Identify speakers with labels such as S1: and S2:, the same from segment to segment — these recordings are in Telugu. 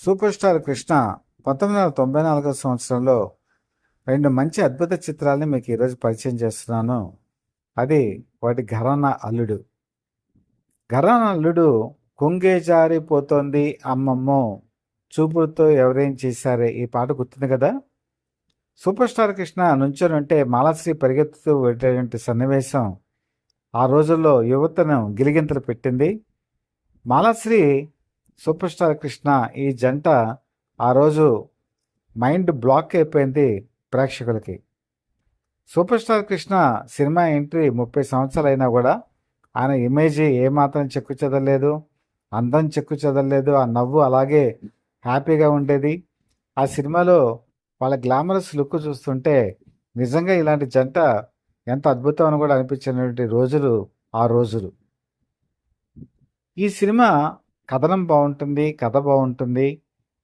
S1: సూపర్ స్టార్ కృష్ణ 1994 సంవత్సరంలో రెండు మంచి అద్భుత చిత్రాలని మీకు ఈరోజు పరిచయం చేస్తున్నాను. అది వాటి ఘరానా అల్లుడు. ఘరానా అల్లుడు కొంగే జారిపోతోంది అమ్మమ్మో, చూపులతో ఎవరేం చేశారే, ఈ పాట గుర్తుంది కదా. సూపర్ స్టార్ కృష్ణ నుంచొని ఉంటే మాలాశ్రీ పరిగెత్తుతూ వెళ్ళేటువంటి సన్నివేశం ఆ రోజుల్లో యువతను గిలిగింతలు పెట్టింది. మాలాశ్రీ, సూపర్ స్టార్ కృష్ణ ఈ జంట ఆ రోజు మైండ్ బ్లాక్ అయిపోయింది ప్రేక్షకులకి. Super star Krishna cinema entry 30 సంవత్సరాలు అయినా కూడా ఆయన ఇమేజ్ ఏమాత్రం చెక్కు చెదరలేదు, అందం చెక్కు చెదరలేదు. ఆ నవ్వు అలాగే హ్యాపీగా ఉండేది. ఆ సినిమాలో వాళ్ళ గ్లామరస్ లుక్ చూస్తుంటే నిజంగా ఇలాంటి జంట ఎంత అద్భుతం అని కూడా అనిపించినటువంటి రోజులు ఆ రోజులు. ఈ సినిమా కథనం బాగుంటుంది, కథ బాగుంటుంది.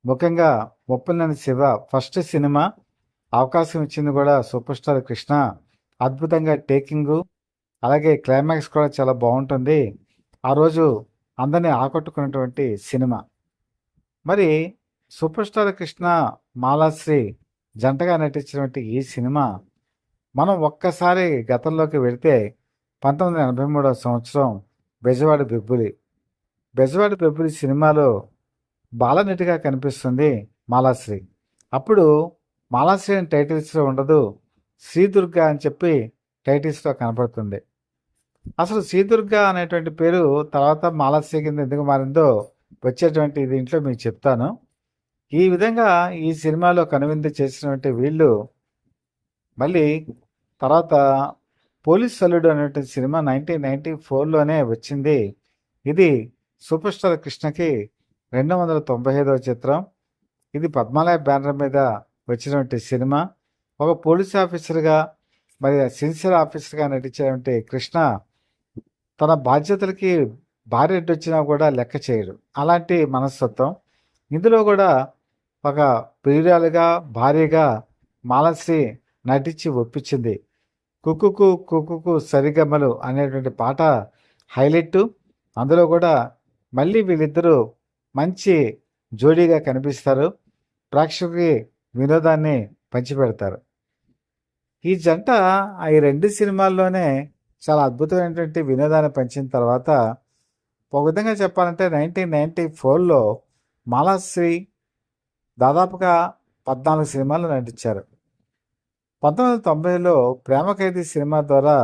S1: ముఖ్యంగా ముప్పనని శివ ఫస్ట్ సినిమా అవకాశం ఇచ్చింది కూడా సూపర్ స్టార్ కృష్ణ. అద్భుతంగా టేకింగు, అలాగే క్లైమాక్స్ కూడా చాలా బాగుంటుంది. ఆ రోజు అందరినీ ఆకట్టుకున్నటువంటి సినిమా. మరి సూపర్ స్టార్ కృష్ణ, మాలాశ్రీ జంటగా నటించినటువంటి ఈ సినిమా మనం ఒక్కసారి గతంలోకి వెళితే 1983 సంవత్సరం బెజవాడి బెబ్బులి. బెజవాడి బెబ్బులి సినిమాలో బాలనటిగా కనిపిస్తుంది మాలాశ్రీ. అప్పుడు మాలాశ్రీ అని టైటిల్స్లో ఉండదు, శ్రీదుర్గ అని చెప్పి టైటిల్స్లో కనపడుతుంది. అసలు శ్రీదుర్గ అనేటువంటి పేరు తర్వాత మాలాశ్రీ కింద ఎందుకు మారిందో వచ్చేటువంటి దీంట్లో మీకు చెప్తాను. ఈ విధంగా ఈ సినిమాలో కనువిందు చేసినటువంటి వీళ్ళు మళ్ళీ తర్వాత పోలీస్ అల్లుడు అనేటువంటి సినిమా 1994లోనే వచ్చింది. ఇది సూపర్ స్టార్ కృష్ణకి 295వ చిత్రం. ఇది పద్మాలయ బ్యానర్ మీద వచ్చినటువంటి సినిమా. ఒక పోలీస్ ఆఫీసర్గా, మరి సిన్సియర్ ఆఫీసర్గా నటించినటువంటి కృష్ణ తన బాధ్యతలకి భార్య వచ్చినా కూడా లెక్క చేయడు. అలాంటి మనస్తత్వం. ఇందులో కూడా ఒక ప్రియురాలుగా, భార్యగా మాలాశ్రీ నటించి ఒప్పించింది. కుక్కుకు కుక్కుకు సరిగమలు అనేటువంటి పాట హైలైట్. అందులో కూడా మళ్ళీ వీళ్ళిద్దరూ మంచి జోడీగా కనిపిస్తారు, ప్రేక్షకులకి వినోదాన్ని పంచిపెడతారు. ఈ జంట ఈ రెండు సినిమాల్లోనే చాలా అద్భుతమైనటువంటి వినోదాన్ని పంచిన తర్వాత, ఒక విధంగా చెప్పాలంటే 1994లో మాలాశ్రీ దాదాపుగా 14 సినిమాలు నటించారు. 1990లో ప్రేమ ఖైదీ సినిమా ద్వారా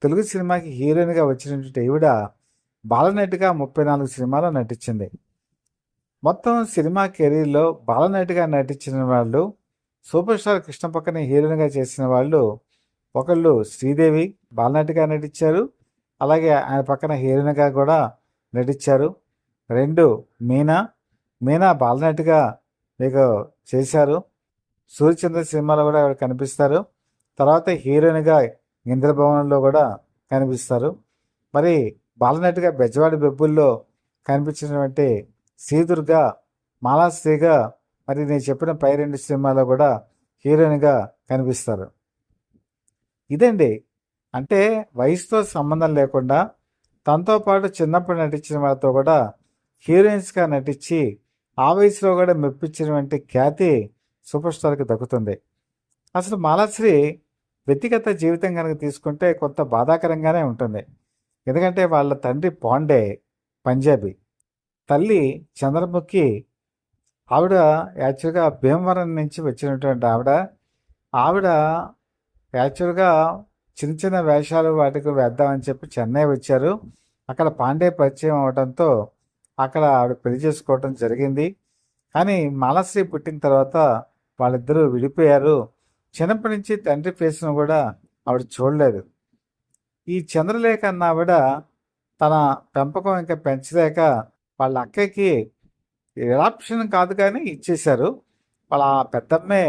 S1: తెలుగు సినిమాకి హీరోయిన్గా వచ్చినటువంటి ఈవిడ బాలనటిగా 34 సినిమాలో నటించింది. మొత్తం సినిమా కెరీర్లో బాలనటిగా నటించిన వాళ్ళు, సూపర్ స్టార్ కృష్ణ పక్కన హీరోయిన్గా చేసిన వాళ్ళు, ఒకళ్ళు శ్రీదేవి బాలనటిగా నటించారు, అలాగే ఆయన పక్కన హీరోయిన్గా కూడా నటించారు. 2 మీనా బాలనటిగా మీకు చేశారు. సూర్యచంద్ర సినిమాలో కూడా కనిపిస్తారు. తర్వాత హీరోయిన్గా ఇంద్రభవనంలో కూడా కనిపిస్తారు. మరి బాలనటిగా బెజవాడి బెబ్బుల్లో కనిపించినటువంటి శ్రీదుర్గ, మాలాశ్రీగా మరి నేను చెప్పిన పై 2 సినిమాలో కూడా హీరోయిన్గా కనిపిస్తారు. ఇదండి, అంటే వయసుతో సంబంధం లేకుండా తనతో పాటు చిన్నప్పుడు నటించిన వాళ్ళతో కూడా హీరోయిన్స్గా నటించి ఆ వయసులో కూడా మెప్పించినటువంటి ఖ్యాతి సూపర్ స్టార్కి దక్కుతుంది. అసలు మాలాశ్రీ వ్యక్తిగత జీవితం కనుక తీసుకుంటే కొంత బాధాకరంగానే ఉంటుంది. ఎందుకంటే వాళ్ళ తండ్రి పాండే పంజాబీ, తల్లి చంద్రముఖి. ఆవిడ యాక్చువల్గా భీమవరం నుంచి వచ్చినటువంటి ఆవిడ యాక్చువల్గా చిన్న చిన్న వేషాలు వాటికి వేద్దామని చెప్పి చెన్నై వచ్చారు. అక్కడ పాండే పరిచయం అవడంతో అక్కడ ఆవిడ పెళ్లి చేసుకోవడం జరిగింది. కానీ మాలాశ్రీ పుట్టిన తర్వాత వాళ్ళిద్దరూ విడిపోయారు. చిన్నప్పటి నుంచి తండ్రి ఫేస్ను కూడా ఆవిడ చూడలేదు. ఈ చంద్రలేఖ అన్న ఆవిడ తన పెంపకం ఇంకా పెంచలేక వాళ్ళ అక్కకి ఎడాప్షన్ కాదు కానీ ఇచ్చేశారు. వాళ్ళ పెద్దమ్మే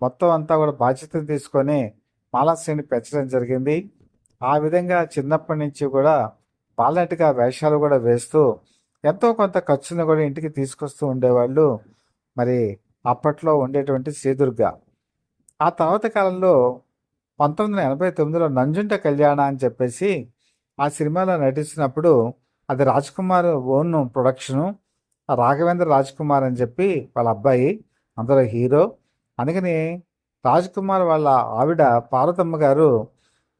S1: మొత్తం అంతా కూడా బాధ్యతను తీసుకొని మాలాశ్రీని పెంచడం జరిగింది. ఆ విధంగా చిన్నప్పటి నుంచి కూడా బాలనటిగా వేషాలు కూడా వేస్తూ ఎంతో కొంత ఖర్చును కూడా ఇంటికి తీసుకొస్తూ ఉండేవాళ్ళు. మరి అప్పట్లో ఉండేటువంటి శ్రీదుర్గ. ఆ తర్వాత కాలంలో 1989లో నంజుంట కళ్యాణ అని చెప్పేసి ఆ సినిమాలో నటించినప్పుడు అది రాజ్ కుమార్ ఓన్ ప్రొడక్షను. ఆ రాఘవేంద్ర రాజ్ కుమార్ అని చెప్పి వాళ్ళ అబ్బాయి అందులో హీరో. అందుకని రాజ్ కుమార్ వాళ్ళ ఆవిడ పార్వతమ్మ గారు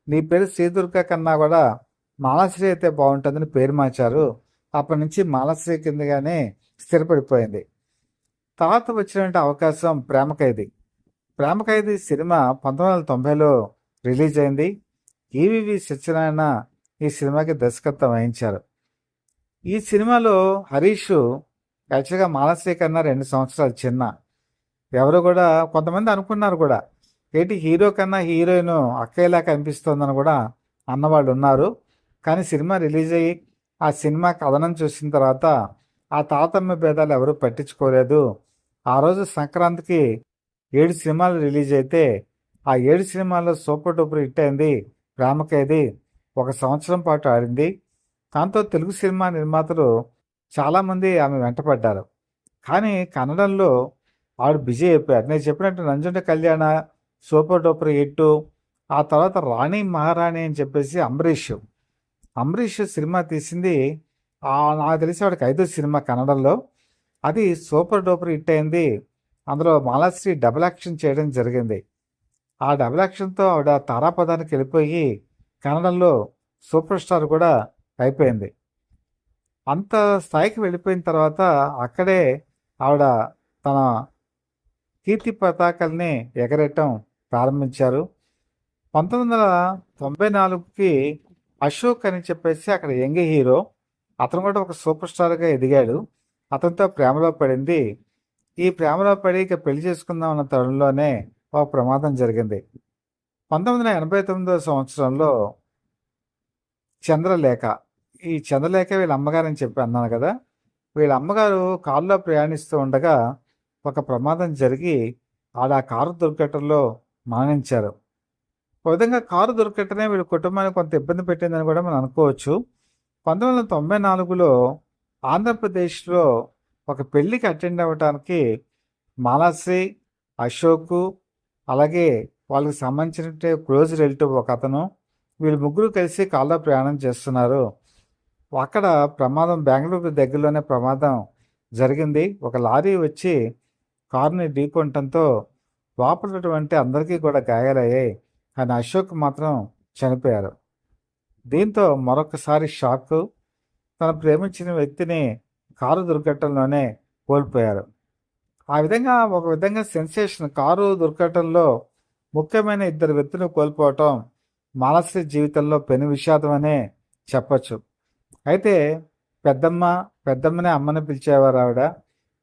S1: నీ పేరు శ్రీదుర్గ కన్నా కూడా మాలాశ్రీ అయితే బాగుంటుందని పేరు మార్చారు. అప్పటి నుంచి మాలాశ్రీ కిందగానే స్థిరపడిపోయింది. తర్వాత వచ్చినటువంటి అవకాశం ప్రేమ ఖైదీ. ప్రేమ ఖైదీ సినిమా 1990లో రిలీజ్ అయింది. ఈవివి సత్యనారాయణ ఈ సినిమాకి దర్శకత్వం వహించారు. ఈ సినిమాలో హరీష్ యాక్చువల్గా మాలశ్రీ కన్నా 2 సంవత్సరాలు చిన్న. ఎవరు కూడా కొంతమంది అనుకున్నారు కూడా ఏంటి హీరో కన్నా హీరోయిన్ అక్కయ్యలా కనిపిస్తోందని కూడా అన్నవాళ్ళు ఉన్నారు. కానీ సినిమా రిలీజ్ అయ్యి ఆ సినిమా కథనం చూసిన తర్వాత ఆ తారతమ్య భేదాలు ఎవరూ పట్టించుకోలేదు. ఆ రోజు సంక్రాంతికి 7 సినిమాలు రిలీజ్ అయితే ఆ 7 సినిమాల్లో సూపర్ డూపర్ హిట్ అయింది ప్రేమ ఖైదీ. 1 సంవత్సరం పాటు ఆడింది. దాంతో తెలుగు సినిమా నిర్మాతలు చాలామంది ఆమె వెంటపడ్డారు. కానీ కన్నడంలో ఆవిడ బిజీ అయిపోయారు. నేను చెప్పినట్టు నంజుండ కళ్యాణ సూపర్ డూపర్ హిట్. ఆ తర్వాత రాణి మహారాణి అని చెప్పేసి అంబరీష్ సినిమా తీసింది. నాకు తెలిసి ఆవిడకి 5వ సినిమా కన్నడంలో. అది సూపర్ డూపర్ హిట్ అయింది. అందులో మాలాశ్రీ డబుల్ యాక్షన్ చేయడం జరిగింది. ఆ డబుల్ యాక్షన్తో ఆవిడ తారాపదానికి వెళ్ళిపోయి కన్నడంలో సూపర్ స్టార్ కూడా అయిపోయింది. అంత స్థాయికి వెళ్ళిపోయిన తర్వాత అక్కడే ఆవిడ తన కీర్తి పతాకాల్ని ఎగరేయటం ప్రారంభించారు. 1994కి అశోక్ అని చెప్పేసి అక్కడ యంగ్ హీరో, అతను కూడా ఒక సూపర్ స్టార్గా ఎదిగాడు. అతనితో ప్రేమలో పడింది. ఈ ప్రేమలో పడి ఇక పెళ్లి చేసుకుందాం అన్న తరుణంలోనే ఒక ప్రమాదం జరిగింది. 1989వ సంవత్సరంలో చంద్రలేఖ, ఈ చంద్రలేఖ వీళ్ళ అమ్మగారని చెప్పి అన్నాను కదా, వీళ్ళ అమ్మగారు కారులో ప్రయాణిస్తూ ఉండగా ఒక ప్రమాదం జరిగి ఆ కారు దుర్ఘటనలో మరణించారు. ఒక విధంగా కారు దుర్ఘటనే వీళ్ళ కుటుంబానికి కొంత ఇబ్బంది పెట్టిందని కూడా మనం అనుకోవచ్చు. 1994లో ఆంధ్రప్రదేశ్లో ఒక పెళ్లికి అటెండ్ అవ్వడానికి మాలాశ్రీ, అశోక్, అలాగే వాళ్ళకి సంబంధించిన క్లోజ్ రిలేటివ్ ఒక అతను, వీళ్ళు ముగ్గురు కలిసి కారులో ప్రయాణం చేస్తున్నారు. అక్కడ ప్రమాదం, బెంగళూరు దగ్గరలోనే ప్రమాదం జరిగింది. ఒక లారీ వచ్చి కారుని ఢీకొనటంతో లోపలటువంటి అందరికీ కూడా గాయాలయ్యాయి. కానీ అశోక్ మాత్రం చనిపోయారు. దీంతో మరొకసారి షాక్. తను ప్రేమించిన వ్యక్తిని కారు దుర్ఘటనలోనే కోల్పోయారు. ఆ విధంగా ఒక విధంగా సెన్సేషన్. కారు దుర్ఘటనలో ముఖ్యమైన 2 వ్యక్తులను కోల్పోవటం మానసిక జీవితంలో పెను విషాదం అనే చెప్పచ్చు. అయితే పెద్దమ్మనే అమ్మని పిలిచేవారు ఆవిడ.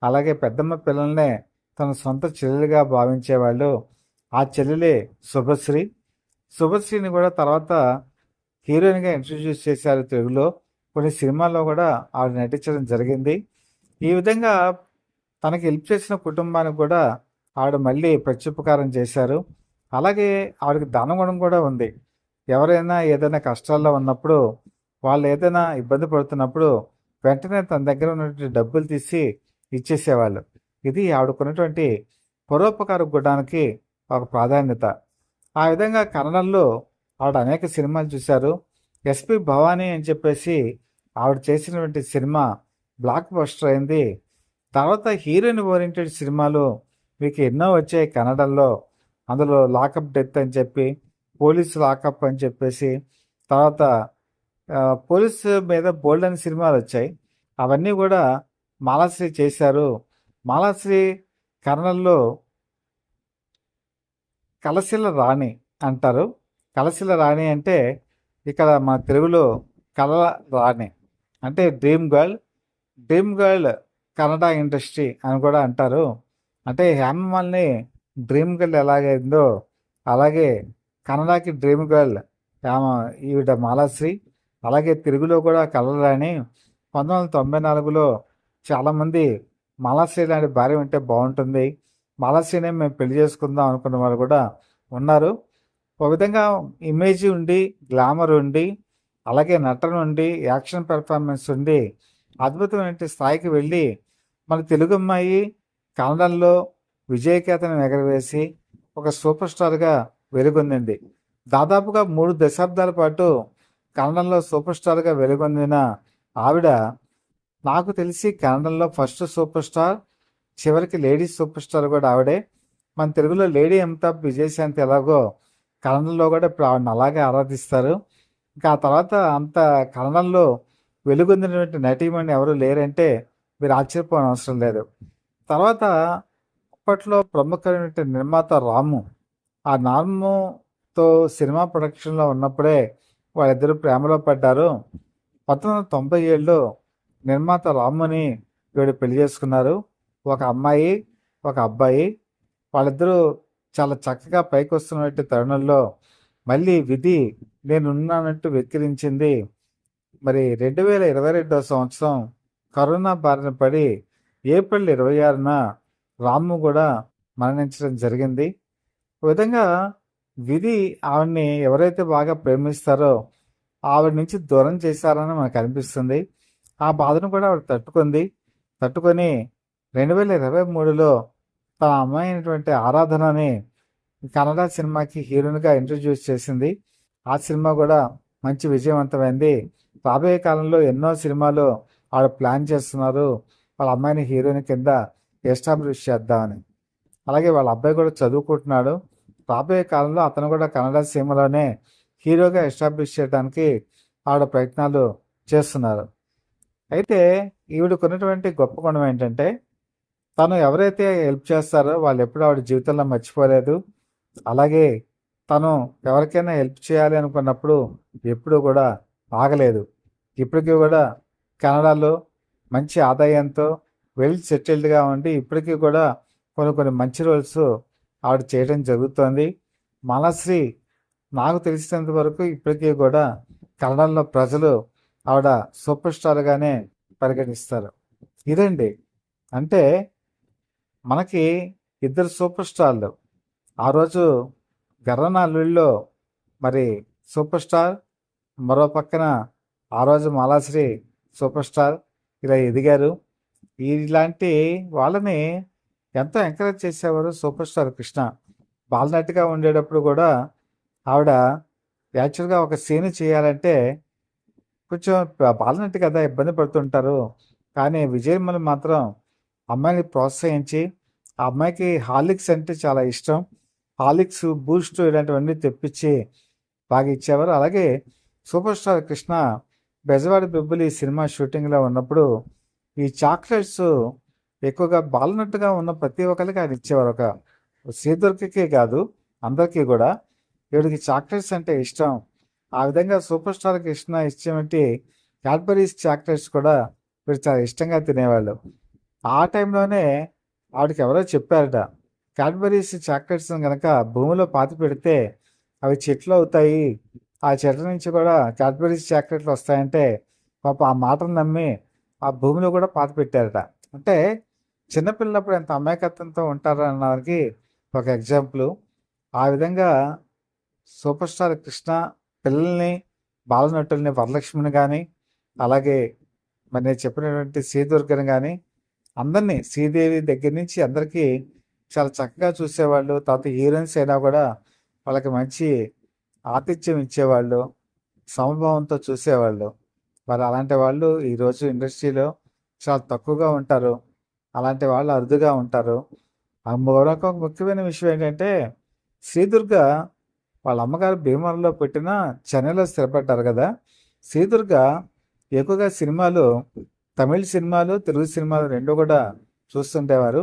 S1: అలాగే పెద్దమ్మ పిల్లల్నే తన సొంత చెల్లెలుగా భావించేవాళ్ళు. ఆ చెల్లెలే శుభశ్రీని కూడా తర్వాత హీరోయిన్గా ఇంట్రడ్యూస్ చేశారు తెలుగులో. కొన్ని సినిమాల్లో కూడా ఆవిడ నటించడం జరిగింది. ఈ విధంగా తనకి హెల్ప్ చేసిన కుటుంబానికి కూడా ఆవిడ మళ్ళీ ప్రత్యుపకారం చేశారు. అలాగే ఆవిడకి దానగుణం కూడా ఉంది. ఎవరైనా ఏదైనా కష్టాల్లో ఉన్నప్పుడు, వాళ్ళు ఏదైనా ఇబ్బంది పడుతున్నప్పుడు వెంటనే తన దగ్గర ఉన్నటువంటి డబ్బులు తీసి ఇచ్చేసేవాళ్ళు. ఇది ఆవిడకున్నటువంటి పరోపకార గుణానికి ఒక ప్రాధాన్యత. ఆ విధంగా కన్నడంలో ఆవిడ అనేక సినిమాలు చూశారు. ఎస్పి భవానీ అని చెప్పేసి ఆవిడ చేసినటువంటి సినిమా బ్లాక్ బస్టర్ అయింది. తర్వాత హీరోయిన్ ఓరియంటెడ్ సినిమాలు మీకు ఎన్నో వచ్చాయి కన్నడంలో. అందులో లాకప్ డెత్ అని చెప్పి, పోలీసు లాకప్ అని చెప్పేసి, తర్వాత పోలీసు మీద బోల్డ్ అని సినిమాలు వచ్చాయి. అవన్నీ కూడా మాలాశ్రీ చేశారు. మాలాశ్రీ కన్నడంలో కలశిల రాణి అంటారు. కలశిల రాణి అంటే ఇక్కడ మన తెలుగులో కలల రాణి అంటే డ్రీమ్ గర్ల్ కన్నడ ఇండస్ట్రీ అని కూడా అంటారు. అంటే హేమమాలిని డ్రీమ్ గర్ల్ ఎలాగైందో అలాగే కన్నడకి డ్రీమ్ గర్ల్ ఈవిడ మాలాశ్రీ. అలాగే తెలుగులో కూడా కలల రాణి. 1994లో చాలామంది మాలాశ్రీ లాంటి భార్య ఉంటే బాగుంటుంది, మాలాశ్రీనే మేము పెళ్లి చేసుకుందాం అనుకున్న వాళ్ళు కూడా ఉన్నారు. ఒక విధంగా ఇమేజ్ ఉండి, గ్లామర్ ఉండి, అలాగే నటన ఉండి, యాక్షన్ పెర్ఫార్మెన్స్ ఉండి అద్భుతమైన స్థాయికి వెళ్ళి మన తెలుగు అమ్మాయి కన్నడంలో విజయకేతనం ఎగరవేసి ఒక సూపర్ స్టార్గా వెలుగొందింది. దాదాపుగా 3 దశాబ్దాల పాటు కన్నడంలో సూపర్ స్టార్గా వెలుగొందిన ఆవిడ నాకు తెలిసి కన్నడంలో ఫస్ట్ సూపర్ స్టార్, చివరికి లేడీస్ సూపర్ స్టార్ కూడా ఆవిడే. మన తెలుగులో లేడీ అమితాబ్ విజయశాంతి ఎలాగో కన్నడంలో కూడా ఇప్పుడు ఆవిడని అలాగే ఆరాధిస్తారు. ఇంకా ఆ తర్వాత అంత కన్నడంలో వెలుగొందినటువంటి నటీమణి ఎవరు లేరంటే మీరు ఆశ్చర్యపోవడం అవసరం లేదు. తర్వాత అప్పట్లో ప్రముఖమైనటువంటి నిర్మాత రాము, ఆ నార్ముతో సినిమా ప్రొడక్షన్లో ఉన్నప్పుడే వాళ్ళిద్దరూ ప్రేమలో పడ్డారు. 1997లో నిర్మాత రాముని వీడు పెళ్లి చేసుకున్నారు. ఒక అమ్మాయి, ఒక అబ్బాయి. వాళ్ళిద్దరూ చాలా చక్కగా పైకి వస్తున్నటువంటి తరుణంలో మళ్ళీ విధి నేనున్నానంటూ వెక్కిరించింది. మరి 2022 సంవత్సరం కరోనా బారిన పడి ఏప్రిల్ 26న రాము కూడా మరణించడం జరిగింది. ఒక విధంగా విధి ఆవిడ్ని ఎవరైతే బాగా ప్రేమిస్తారో ఆవిడ నుంచి దూరం చేశారని మనకు అనిపిస్తుంది. ఆ బాధను కూడా ఆవిడ తట్టుకొని 2023లో తన అమ్మాయి అయినటువంటి ఆరాధనని కన్నడ సినిమాకి హీరోయిన్గా ఇంట్రడ్యూస్ చేసింది. ఆ సినిమా కూడా మంచి విజయవంతమైంది. రాబోయే కాలంలో ఎన్నో సినిమాలు ఆవిడ ప్లాన్ చేస్తున్నారు వాళ్ళ అమ్మాయిని హీరోయిన్ కింద ఎస్టాబ్లిష్ చేద్దామని. అలాగే వాళ్ళ అబ్బాయి కూడా చదువుకుంటున్నాడు. రాబోయే కాలంలో అతను కూడా కన్నడ సినిమాలోనే హీరోగా ఎస్టాబ్లిష్ చేయడానికి ఆవిడ ప్రయత్నాలు చేస్తున్నారు. అయితే ఈవిడకున్నటువంటి గొప్ప గుణం ఏంటంటే తను ఎవరైతే హెల్ప్ చేస్తారో వాళ్ళు ఎప్పుడు ఆవిడ జీవితంలో మర్చిపోలేదు. అలాగే తను ఎవరికైనా హెల్ప్ చేయాలి అనుకున్నప్పుడు ఎప్పుడూ కూడా ఆగలేదు. ఇప్పటికీ కూడా కెనడాలో మంచి ఆదాయంతో వెల్ సెటిల్డ్గా ఉండి ఇప్పటికీ కూడా కొన్ని మంచి రోల్స్ ఆవిడ చేయడం జరుగుతోంది. మాలాశ్రీ నాకు తెలిసినంత వరకు ఇప్పటికీ కూడా కన్నడంలో ప్రజలు ఆవిడ సూపర్ స్టార్గానే పరిగణిస్తారు. ఇదండి, అంటే మనకి ఇద్దరు సూపర్ స్టార్లు. ఆ రోజు గర్రన అల్లుళ్ళలో మరి సూపర్ స్టార్, మరో పక్కన ఆ రోజు మాలాశ్రీ సూపర్ స్టార్ ఇలా ఎదిగారు. ఇలాంటి వాళ్ళని ఎంతో ఎంకరేజ్ చేసేవారు సూపర్ స్టార్ కృష్ణ. బాలనటిగా ఉండేటప్పుడు కూడా ఆవిడ యాక్చువల్గా ఒక సీన్ చేయాలంటే కొంచెం బాలనటి కదా ఇబ్బంది పడుతుంటారు. కానీ విజయమ్మలు మాత్రం అమ్మాయిని ప్రోత్సహించి ఆ అమ్మాయికి హార్లిక్స్ అంటే చాలా ఇష్టం. హార్లిక్స్, బూస్ట్ ఇలాంటివన్నీ తెప్పించి బాగా ఇచ్చేవారు. అలాగే super star Krishna Bejawadi బెబ్బులి cinema షూటింగ్లో ఉన్నప్పుడు ఈ చాక్లెట్స్ ఎక్కువగా బాలనట్టుగా ఉన్న ప్రతి ఒక్కరికి ఆయన ఇచ్చేవారు. ఒక శ్రీదుర్గకే కాదు అందరికీ కూడా వీడికి చాక్లెట్స్ అంటే ఇష్టం. ఆ విధంగా సూపర్ స్టార్ కృష్ణ ఇష్టమేంటి క్యాడ్బరీస్ చాక్లెట్స్ కూడా వీడు చాలా ఇష్టంగా తినేవాళ్ళు. ఆ టైంలోనే ఆవిడకి ఎవరో చెప్పారట, క్యాడ్బరీస్ చాక్లెట్స్ కనుక భూమిలో పాతి పెడితే అవి చెట్లు అవుతాయి, ఆ చెట్ల నుంచి కూడా క్యాడ్బరీస్ చాక్లెట్లు వస్తాయంటే పాప ఆ మాటను నమ్మి ఆ భూమిలో కూడా పాతి పెట్టారట. అంటే చిన్నపిల్లప్పుడు ఎంత అమాయకత్వంతో ఉంటారనడానికి ఒక ఎగ్జాంపుల్. ఆ విధంగా సూపర్ స్టార్ కృష్ణ పిల్లల్ని, బాలనటుల్ని, వరలక్ష్మిని కానీ అలాగే మరి నేను చెప్పినటువంటి శ్రీదుర్గని కానీ అందరినీ, శ్రీదేవి దగ్గర నుంచి అందరికీ చాలా చక్కగా చూసేవాళ్ళు. తర్వాత హీరోయిన్స్ అయినా కూడా వాళ్ళకి మంచి ఆతిథ్యం ఇచ్చేవాళ్ళు, సమభావంతో చూసేవాళ్ళు. మరి అలాంటి వాళ్ళు ఈరోజు ఇండస్ట్రీలో చాలా తక్కువగా ఉంటారు. అలాంటి వాళ్ళు అరుదుగా ఉంటారు. మరొక ముఖ్యమైన విషయం ఏంటంటే శ్రీదుర్గ వాళ్ళ అమ్మగారు భీమవరంలో పెట్టిన చెన్నైలో స్థిరపడ్డారు కదా. శ్రీదుర్గ ఎక్కువగా సినిమాలు, తమిళ సినిమాలు, తెలుగు సినిమాలు రెండు కూడా చూస్తుండేవారు.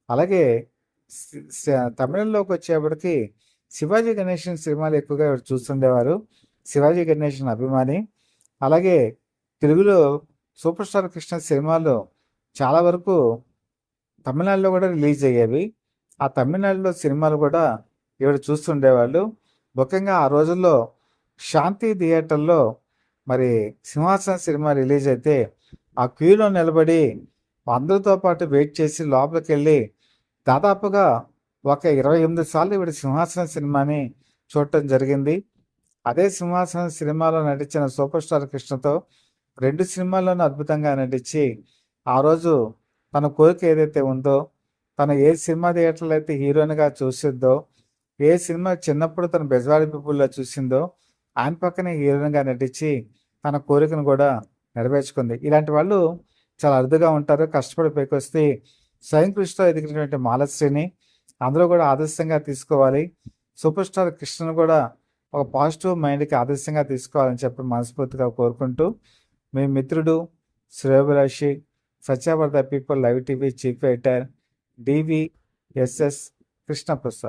S1: అలాగే తమిళంలోకి వచ్చేప్పటికి శివాజీ గణేషన్ సినిమాలు ఎక్కువగా చూస్తుండేవారు. శివాజీ గణేషన్ అభిమాని. అలాగే తెలుగులో సూపర్ స్టార్ కృష్ణ సినిమాలు చాలా వరకు తమిళనాడులో కూడా రిలీజ్ అయ్యేవి. ఆ తమిళనాడులో సినిమాలు కూడా ఈవిడ చూస్తుండేవాళ్ళు. ముఖ్యంగా ఆ రోజుల్లో శాంతి థియేటర్లో మరి సింహాసనం సినిమా రిలీజ్ అయితే ఆ క్యూలో నిలబడి అందరితో పాటు వెయిట్ చేసి లోపలికి వెళ్ళి దాదాపుగా ఒక 28 సార్లు ఈవిడ సింహాసనం సినిమాని చూడటం జరిగింది. అదే సింహాసనం సినిమాలో నటించిన సూపర్ స్టార్ కృష్ణతో 2 సినిమాల్లోనూ అద్భుతంగా నటించి ఆ రోజు తన కోరిక ఏదైతే ఉందో, తను ఏ సినిమా థియేటర్లో అయితే హీరోయిన్గా చూసిందో, ఏ సినిమా చిన్నప్పుడు తను బెజవాడి పీపుల్లో చూసిందో ఆయన పక్కనే హీరోయిన్గా నటించి తన కోరికను కూడా నెరవేర్చుకుంది. ఇలాంటి వాళ్ళు చాలా అరుదుగా ఉంటారు. కష్టపడి పైకొస్తే స్వయం కృషితో ఎదిగినటువంటి మాలశ్రీని అందరూ కూడా ఆదర్శంగా తీసుకోవాలి. సూపర్ స్టార్ కృష్ణను కూడా ఒక పాజిటివ్ మైండ్కి ఆదర్శంగా తీసుకోవాలని చెప్పి మనస్ఫూర్తిగా కోరుకుంటూ, మీ మిత్రుడు శ్రేయోభిలాషి సత్యావర్ధ people live TV chief editor DVSS Krishnaprasad.